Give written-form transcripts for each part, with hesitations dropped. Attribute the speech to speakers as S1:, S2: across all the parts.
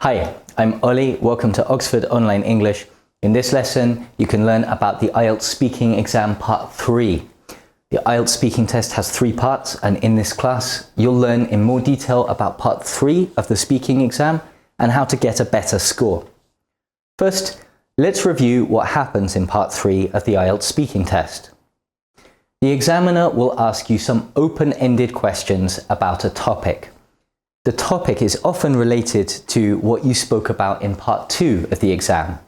S1: Hi, I'm Ollie. Welcome to Oxford Online English. In this lesson, you can learn about the IELTS Speaking Exam Part 3. The IELTS speaking test has 3 parts, and in this class, you'll learn in more detail about Part 3 of the speaking exam and how to get a better score. First, let's review what happens in Part 3 of the IELTS speaking test. The examiner will ask you some open-ended questions about a topic. The topic is often related to what you spoke about in Part 2 of the exam.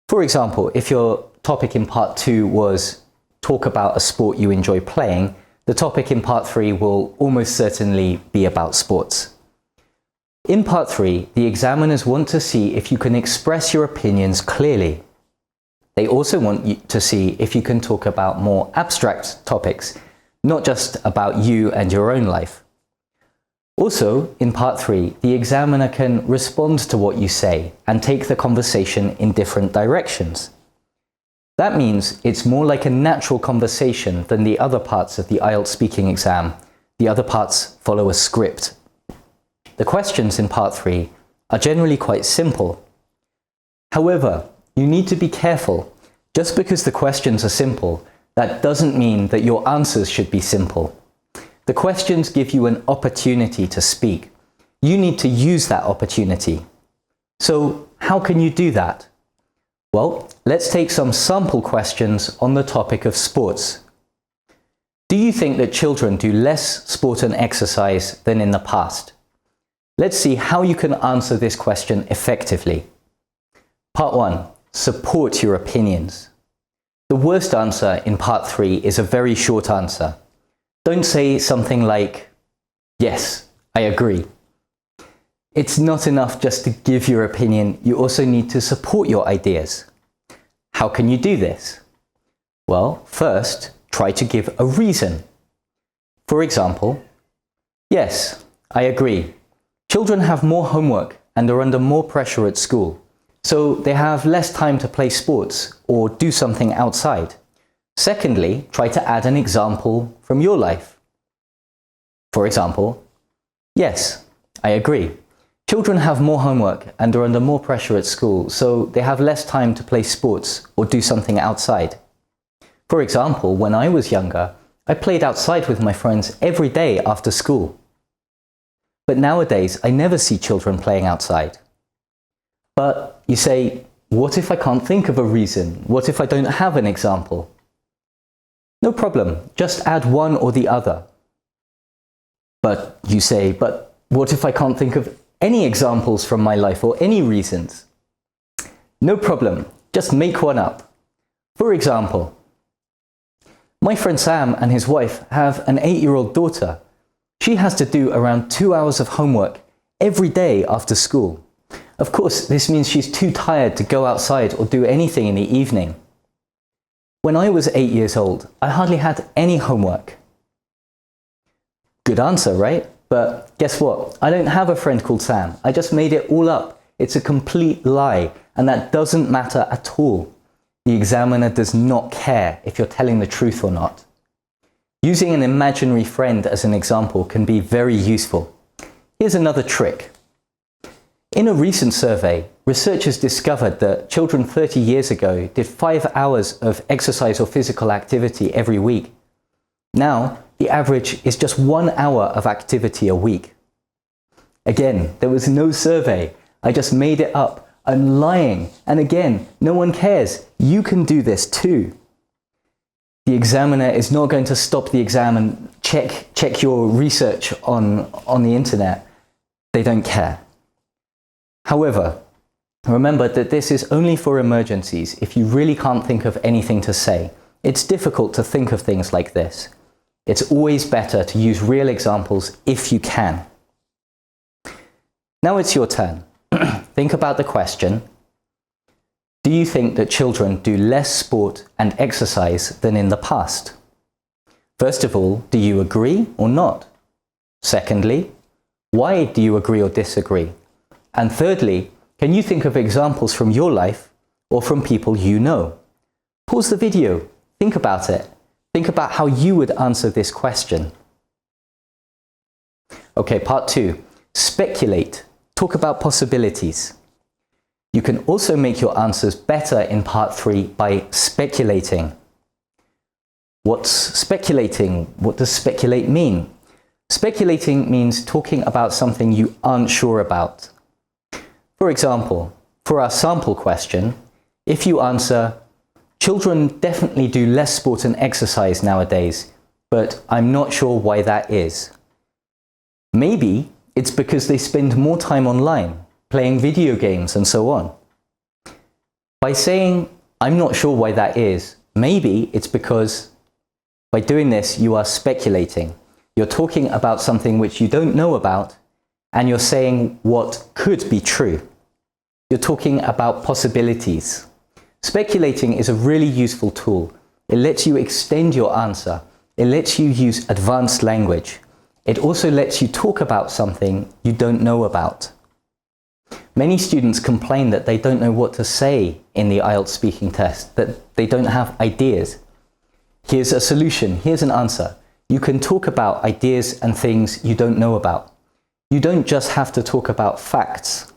S1: For example, if your topic in Part 2 was talk about a sport you enjoy playing, the topic in Part 3 will almost certainly be about sports. In Part 3, the examiners want to see if you can express your opinions clearly. They also want you to see if you can talk about more abstract topics, not just about you and your own life. Also, in Part 3, the examiner can respond to what you say and take the conversation in different directions. That means it's more like a natural conversation than the other parts of the IELTS speaking exam. The other parts follow a script. The questions in Part 3 are generally quite simple. However, you need to be careful. Just because the questions are simple, that doesn't mean that your answers should be simple. The questions give you an opportunity to speak. You need to use that opportunity. So, how can you do that? Well, let's take some sample questions on the topic of sports. Do you think that children do less sport and exercise than in the past? Let's see how you can answer this question effectively. Part 1. Support your opinions. The worst answer in Part 3 is a very short answer. Don't say something like, yes, I agree. It's not enough just to give your opinion, you also need to support your ideas. How can you do this? Well, first, try to give a reason. For example, yes, I agree. Children have more homework and are under more pressure at school, so they have less time to play sports or do something outside. Secondly, try to add an example from your life. For example, yes, I agree. Children have more homework and are under more pressure at school, so they have less time to play sports or do something outside. For example, when I was younger, I played outside with my friends every day after school. But nowadays, I never see children playing outside. But you say, what if I can't think of a reason? What if I don't have an example? No problem, just add one or the other. But you say, but what if I can't think of any examples from my life or any reasons? No problem, just make one up. For example, my friend Sam and his wife have an 8-year-old daughter. She has to do around 2 hours of homework every day after school. Of course, this means she's too tired to go outside or do anything in the evening. When I was 8 years old, I hardly had any homework. Good answer, right? But guess what? I don't have a friend called Sam. I just made it all up. It's a complete lie, and that doesn't matter at all. The examiner does not care if you're telling the truth or not. Using an imaginary friend as an example can be very useful. Here's another trick. In a recent survey, researchers discovered that children 30 years ago did 5 hours of exercise or physical activity every week. Now, the average is just 1 hour of activity a week. Again, there was no survey. I just made it up. I'm lying. And again, no one cares. You can do this too. The examiner is not going to stop the exam and check your research on the internet. They don't care. However, remember that this is only for emergencies if you really can't think of anything to say. It's difficult to think of things like this. It's always better to use real examples if you can. Now it's your turn. Think about the question. Do you think that children do less sport and exercise than in the past? First of all, do you agree or not? Secondly, why do you agree or disagree? And thirdly, can you think of examples from your life or from people you know? Pause the video. Think about it. Think about how you would answer this question. Okay, part 2. Speculate. talk about possibilities. You can also make your answers better in Part 3 by speculating. What's speculating? What does speculate mean? Speculating means talking about something you aren't sure about. For example, for our sample question, if you answer, "Children definitely do less sport and exercise nowadays, but I'm not sure why that is." Maybe it's because they spend more time online, playing video games and so on. By saying, "I'm not sure why that is," maybe it's because by doing this you are speculating. You're talking about something which you don't know about, and you're saying what could be true. You're talking about possibilities. Speculating is a really useful tool. It lets you extend your answer. It lets you use advanced language. It also lets you talk about something you don't know about. Many students complain that they don't know what to say in the IELTS speaking test, that they don't have ideas. Here's a solution, here's an answer. You can talk about ideas and things you don't know about. You don't just have to talk about facts.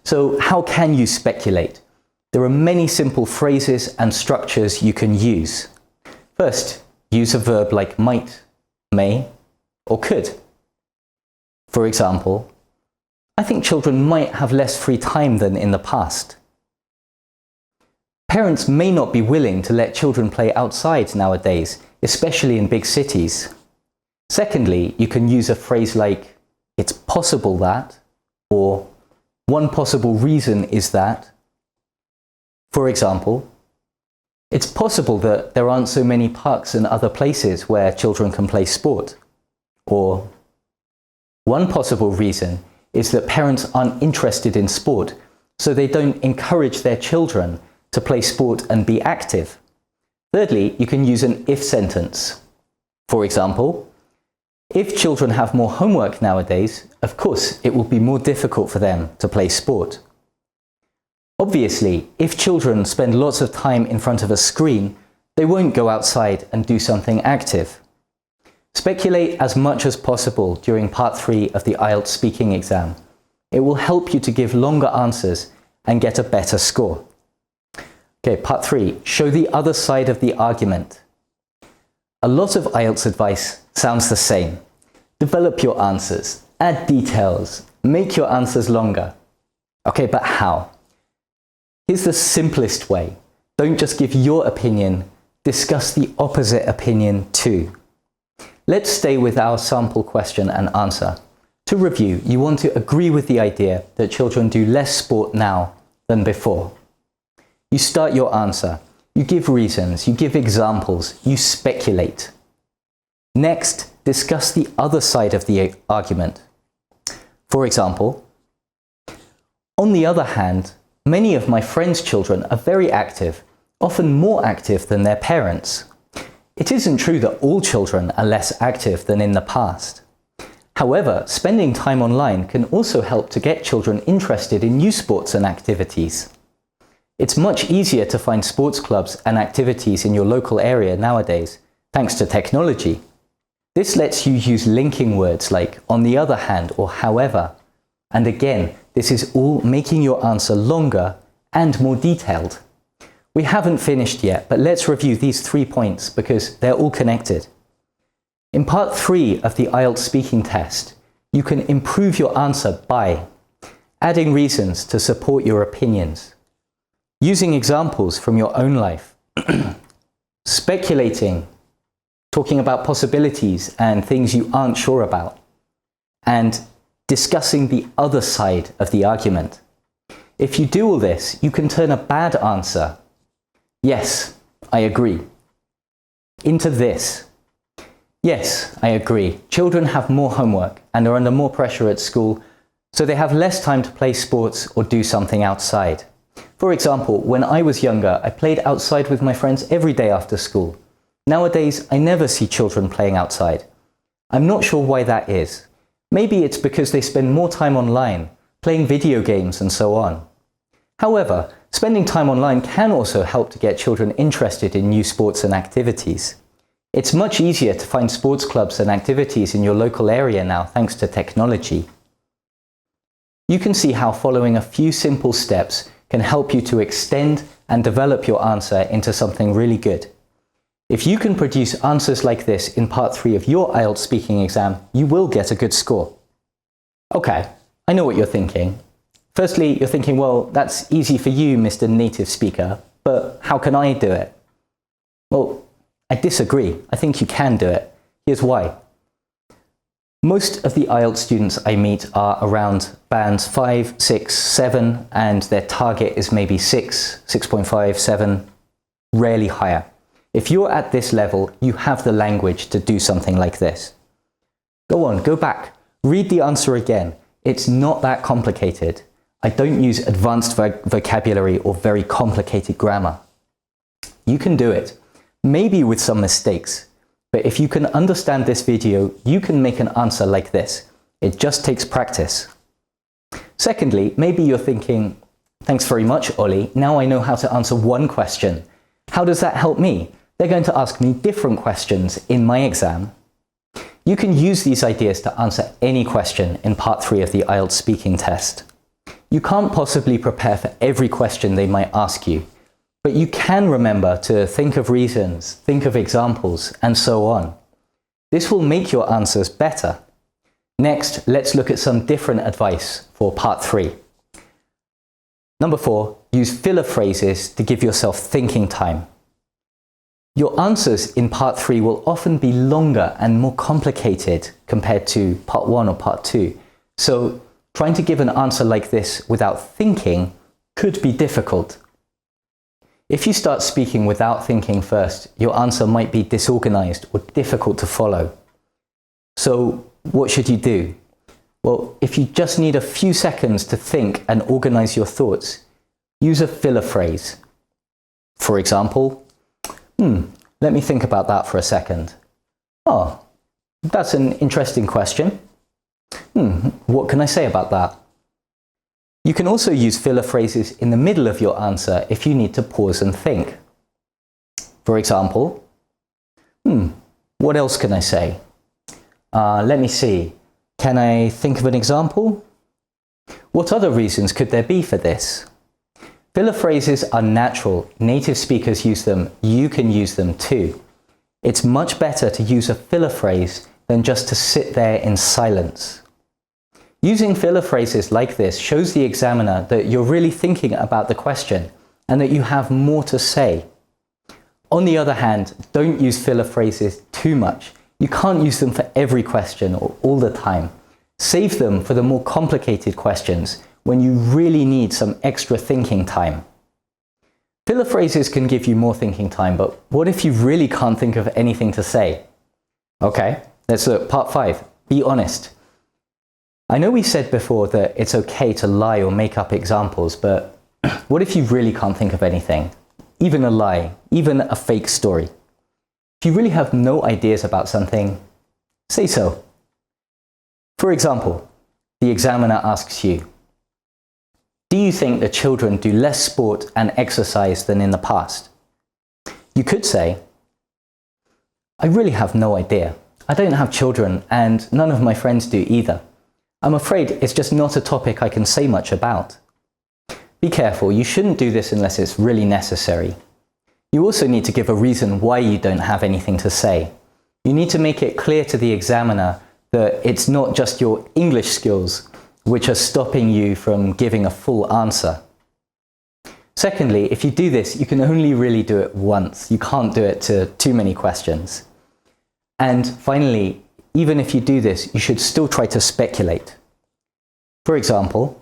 S1: So how can you speculate? There are many simple phrases and structures you can use. First, use a verb like might, may, or could. For example, "I think children might have less free time than in the past." Parents may not be willing to let children play outside nowadays, especially in big cities. Secondly, you can use a phrase like, "It's possible that," or "One possible reason is that." For example, "It's possible that there aren't so many parks and other places where children can play sport." Or, "One possible reason is that parents aren't interested in sport, so they don't encourage their children to play sport and be active." Thirdly, you can use an if sentence. For example, "If children have more homework nowadays, of course it will be more difficult for them to play sport." Obviously, if children spend lots of time in front of a screen, they won't go outside and do something active. Speculate as much as possible during Part 3 of the IELTS speaking exam. It will help you to give longer answers and get a better score. Okay, Part 3. Show the other side of the argument. A lot of IELTS advice sounds the same. Develop your answers, add details, make your answers longer. Okay, but how? Here's the simplest way. Don't just give your opinion, discuss the opposite opinion too. Let's stay with our sample question and answer. To review, you want to agree with the idea that children do less sport now than before. You start your answer, you give reasons, you give examples, you speculate. Next, discuss the other side of the argument. For example, "On the other hand, many of my friends' children are very active, often more active than their parents. It isn't true that all children are less active than in the past. However, spending time online can also help to get children interested in new sports and activities. It's much easier to find sports clubs and activities in your local area nowadays, thanks to technology. This lets you use linking words like on the other hand or however. And again, this is all making your answer longer and more detailed. We haven't finished yet, but let's review these 3 points because they're all connected. In Part 3 of the IELTS speaking test, you can improve your answer by adding reasons to support your opinions, using examples from your own life, speculating, talking about possibilities and things you aren't sure about, and discussing the other side of the argument. If you do all this, you can turn a bad answer, "Yes, I agree," into this. "Yes, I agree. Children have more homework and are under more pressure at school, so they have less time to play sports or do something outside. For example, when I was younger, I played outside with my friends every day after school. Nowadays, I never see children playing outside. I'm not sure why that is. Maybe it's because they spend more time online, playing video games and so on. However, spending time online can also help to get children interested in new sports and activities. It's much easier to find sports clubs and activities in your local area now thanks to technology. you can see how following a few simple steps can help you to extend and develop your answer into something really good. If you can produce answers like this in part 3 of your IELTS speaking exam, you will get a good score. Okay, I know what you're thinking. Firstly, you're thinking, well, that's easy for you, Mr. Native Speaker, but how can I do it? Well, I disagree. I think you can do it. Here's why. Most of the IELTS students I meet are around bands 5, 6, 7, and their target is maybe 6, 6.5, 7, rarely higher. If you're at this level, you have the language to do something like this. Go on, go back. Read the answer again. It's not that complicated. I don't use advanced vocabulary or very complicated grammar. You can do it, maybe with some mistakes, but if you can understand this video, you can make an answer like this. It just takes practice. Secondly, maybe you're thinking, thanks very much, Ollie. Now I know how to answer one question. How does that help me? They're going to ask me different questions in my exam. You can use these ideas to answer any question in part 3 of the IELTS speaking test. You can't possibly prepare for every question they might ask you, but you can remember to think of reasons, think of examples, and so on. This will make your answers better. Next, let's look at some different advice for part 3. Number 4, use filler phrases to give yourself thinking time. Your answers in part 3 will often be longer and more complicated compared to part 1 or part 2. So trying to give an answer like this without thinking could be difficult. If you start speaking without thinking first, your answer might be disorganized or difficult to follow. So what should you do? Well, if you just need a few seconds to think and organize your thoughts, use a filler phrase. For example, let me think about that for a second. Oh, that's an interesting question. What can I say about that? You can also use filler phrases in the middle of your answer if you need to pause and think. For example, what else can I say? Let me see. Can I think of an example? What other reasons could there be for this? Filler phrases are natural. Native speakers use them. You can use them too. It's much better to use a filler phrase than just to sit there in silence. Using filler phrases like this shows the examiner that you're really thinking about the question and that you have more to say. On the other hand, don't use filler phrases too much. You can't use them for every question or all the time. Save them for the more complicated questions when you really need some extra thinking time. Filler phrases can give you more thinking time, but what if you really can't think of anything to say? Okay, let's look. Part 5. Be honest. I know we said before that it's okay to lie or make up examples, but what if you really can't think of anything? Even a lie, even a fake story. If you really have no ideas about something, say so. For example, the examiner asks you, do you think that children do less sport and exercise than in the past? You could say, I really have no idea. I don't have children and none of my friends do either. I'm afraid it's just not a topic I can say much about. Be careful, you shouldn't do this unless it's really necessary. You also need to give a reason why you don't have anything to say. You need to make it clear to the examiner that it's not just your English skills which are stopping you from giving a full answer. Secondly, if you do this, you can only really do it once. You can't do it to too many questions. And finally, even if you do this, you should still try to speculate. For example,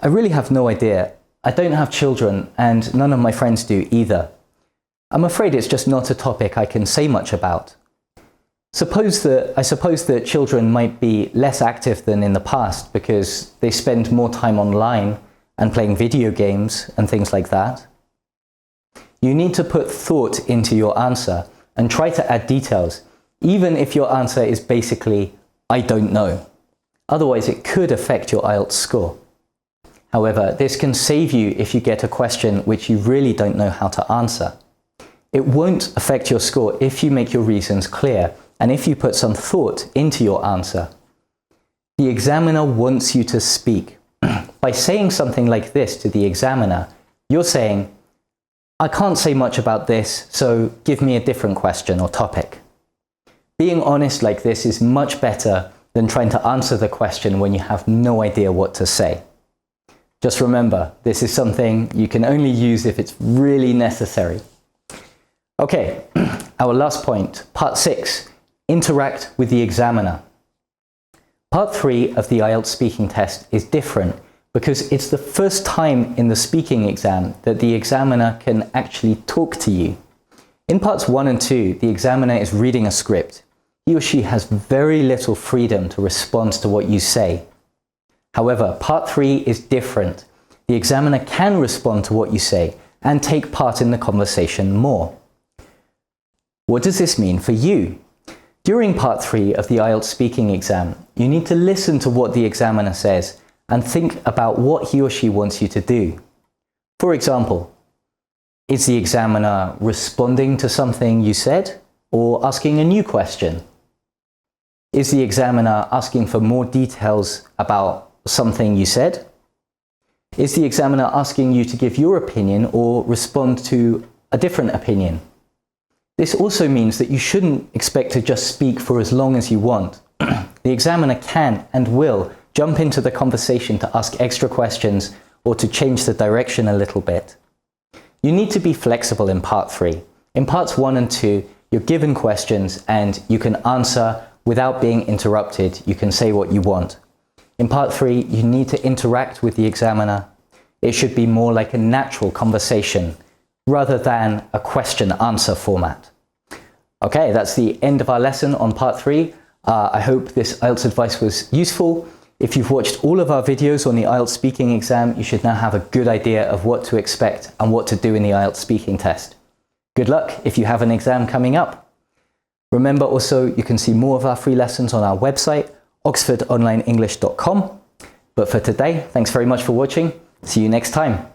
S1: I really have no idea. I don't have children and none of my friends do either. I'm afraid it's just not a topic I can say much about. I suppose that children might be less active than in the past because they spend more time online and playing video games and things like that. You need to put thought into your answer and try to add details, even if your answer is basically, I don't know. Otherwise, it could affect your IELTS score. However, this can save you if you get a question which you really don't know how to answer. It won't affect your score if you make your reasons clear and if you put some thought into your answer. The examiner wants you to speak. By saying something like this to the examiner, you're saying, I can't say much about this, so give me a different question or topic. Being honest like this is much better than trying to answer the question when you have no idea what to say. Just remember, this is something you can only use if it's really necessary. Okay, our last point, part 6, interact with the examiner. Part 3 of the IELTS speaking test is different because it's the first time in the speaking exam that the examiner can actually talk to you. In parts 1 and 2, the examiner is reading a script. He or she has very little freedom to respond to what you say. However, part 3 is different. The examiner can respond to what you say and take part in the conversation more. What does this mean for you? During part 3 of the IELTS speaking exam, you need to listen to what the examiner says and think about what he or she wants you to do. For example, is the examiner responding to something you said or asking a new question? Is the examiner asking for more details about something you said? Is the examiner asking you to give your opinion or respond to a different opinion? This also means that you shouldn't expect to just speak for as long as you want. The examiner can and will jump into the conversation to ask extra questions or to change the direction a little bit. You need to be flexible in part 3. In parts 1 and 2, you're given questions and you can answer without being interrupted. You can say what you want. In part 3, you need to interact with the examiner. It should be more like a natural conversation rather than a question-answer format. Okay, that's the end of our lesson on part 3. I hope this IELTS advice was useful. If you've watched all of our videos on the IELTS speaking exam, you should now have a good idea of what to expect and what to do in the IELTS speaking test. Good luck if you have an exam coming up. Remember also, you can see more of our free lessons on our website, oxfordonlineenglish.com. But for today, thanks very much for watching. See you next time.